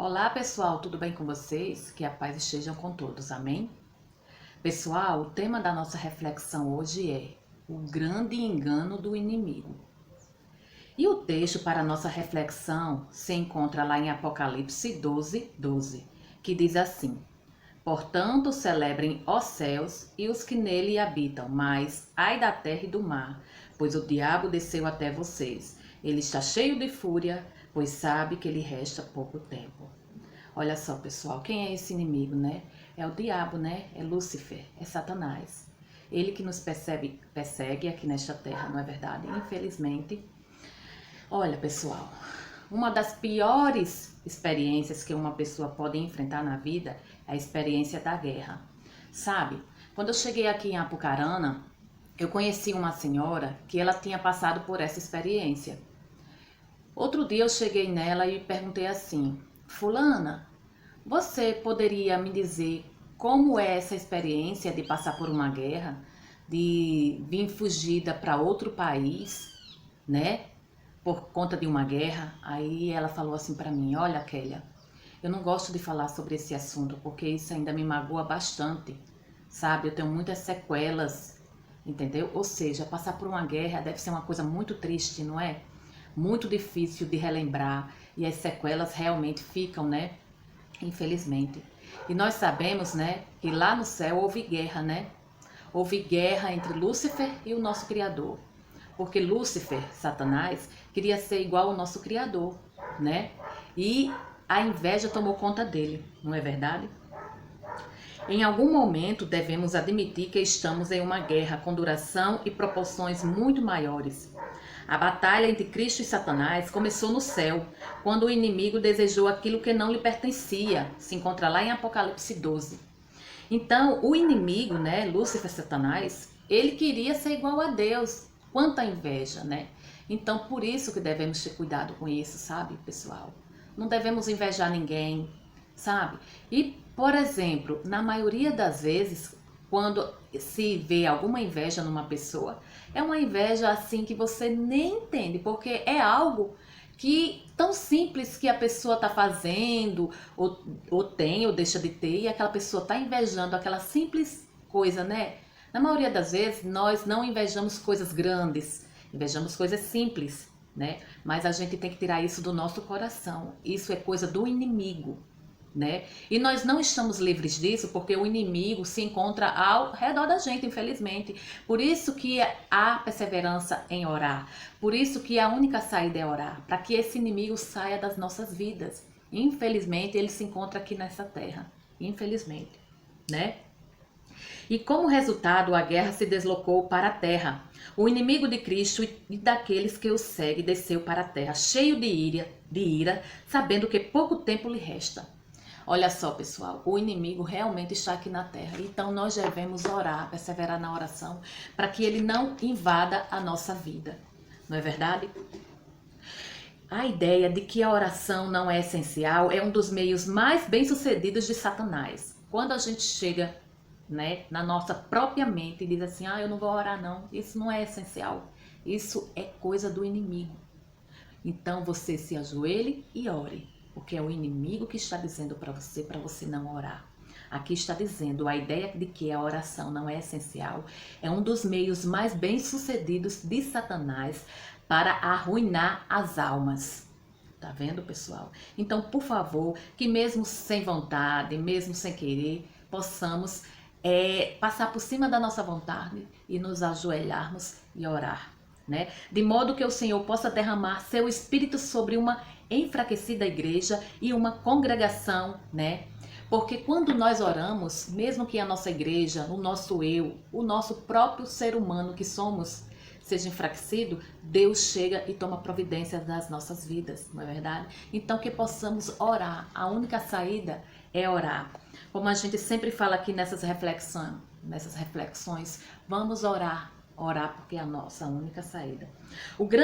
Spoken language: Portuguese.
Olá pessoal, tudo bem com vocês? Que a paz esteja com todos, amém? Pessoal, o tema da nossa reflexão hoje é o grande engano do inimigo. E o texto para a nossa reflexão se encontra lá em Apocalipse 12:12, que diz assim: Portanto, celebrem os céus e os que nele habitam, mas ai da terra e do mar, pois o diabo desceu até vocês. Ele está cheio de fúria, pois sabe que lhe resta pouco tempo. Olha só, pessoal, quem é esse inimigo, né? É o diabo, né? É Lúcifer, é Satanás. Ele que nos persegue aqui nesta terra, não é verdade? Infelizmente. Olha, pessoal, uma das piores experiências que uma pessoa pode enfrentar na vida é a experiência da guerra. Sabe? Quando eu cheguei aqui em Apucarana, eu conheci uma senhora que ela tinha passado por essa experiência. Outro dia eu cheguei nela e perguntei assim: Fulana, você poderia me dizer como é essa experiência de passar por uma guerra, de vir fugida para outro país, né? Por conta de uma guerra? Aí ela falou assim para mim: Olha, Kélia, eu não gosto de falar sobre esse assunto porque isso ainda me magoa bastante, sabe? Eu tenho muitas sequelas, entendeu? Ou seja, passar por uma guerra deve ser uma coisa muito triste, não é? Muito difícil de relembrar e as sequelas realmente ficam, né? Infelizmente. E nós sabemos, né, que lá no céu houve guerra, né? Houve guerra entre Lúcifer e o nosso Criador. Porque Lúcifer, Satanás, queria ser igual ao nosso Criador, né? E a inveja tomou conta dele, não é verdade? Em algum momento devemos admitir que estamos em uma guerra com duração e proporções muito maiores. A batalha entre Cristo e Satanás começou no céu, quando o inimigo desejou aquilo que não lhe pertencia. Se encontra lá em Apocalipse 12. Então, o inimigo, né, Lúcifer, Satanás, ele queria ser igual a Deus. Quanta inveja, né? Então, por isso que devemos ter cuidado com isso, sabe, pessoal? Não devemos invejar ninguém, sabe? E, por exemplo, na maioria das vezes, quando se vê alguma inveja numa pessoa, é uma inveja assim que você nem entende, porque é algo que tão simples que a pessoa está fazendo, ou tem, ou deixa de ter, e aquela pessoa está invejando aquela simples coisa, né? Na maioria das vezes, nós não invejamos coisas grandes, invejamos coisas simples, né? Mas a gente tem que tirar isso do nosso coração. Isso é coisa do inimigo, né? E nós não estamos livres disso porque o inimigo se encontra ao redor da gente, infelizmente. Por isso que há perseverança em orar. Por isso que a única saída é orar, para que esse inimigo saia das nossas vidas. Infelizmente, ele se encontra aqui nessa terra. Infelizmente, né? E como resultado, a guerra se deslocou para a terra. O inimigo de Cristo e daqueles que o seguem desceu para a terra, cheio de ira, sabendo que pouco tempo lhe resta. Olha só, pessoal, o inimigo realmente está aqui na terra. Então nós devemos orar, perseverar na oração, para que ele não invada a nossa vida. Não é verdade? A ideia de que a oração não é essencial é um dos meios mais bem-sucedidos de Satanás. Quando a gente chega, né, na nossa própria mente e diz assim: eu não vou orar não, isso não é essencial, isso é coisa do inimigo. Então você se ajoelhe e ore, porque é o inimigo que está dizendo para você não orar. Aqui está dizendo, a ideia de que a oração não é essencial é um dos meios mais bem-sucedidos de Satanás para arruinar as almas. Tá vendo, pessoal? Então, por favor, que mesmo sem vontade, mesmo sem querer, possamos passar por cima da nossa vontade e nos ajoelharmos e orar, né? De modo que o Senhor possa derramar seu Espírito sobre uma enfraquecida igreja e uma congregação, né? Porque quando nós oramos, mesmo que a nossa igreja, o nosso eu, o nosso próprio ser humano que somos, seja enfraquecido, Deus chega e toma providência das nossas vidas, não é verdade? Então que possamos orar, a única saída é orar. Como a gente sempre fala aqui nessas reflexões, vamos orar porque é a nossa única saída. O grande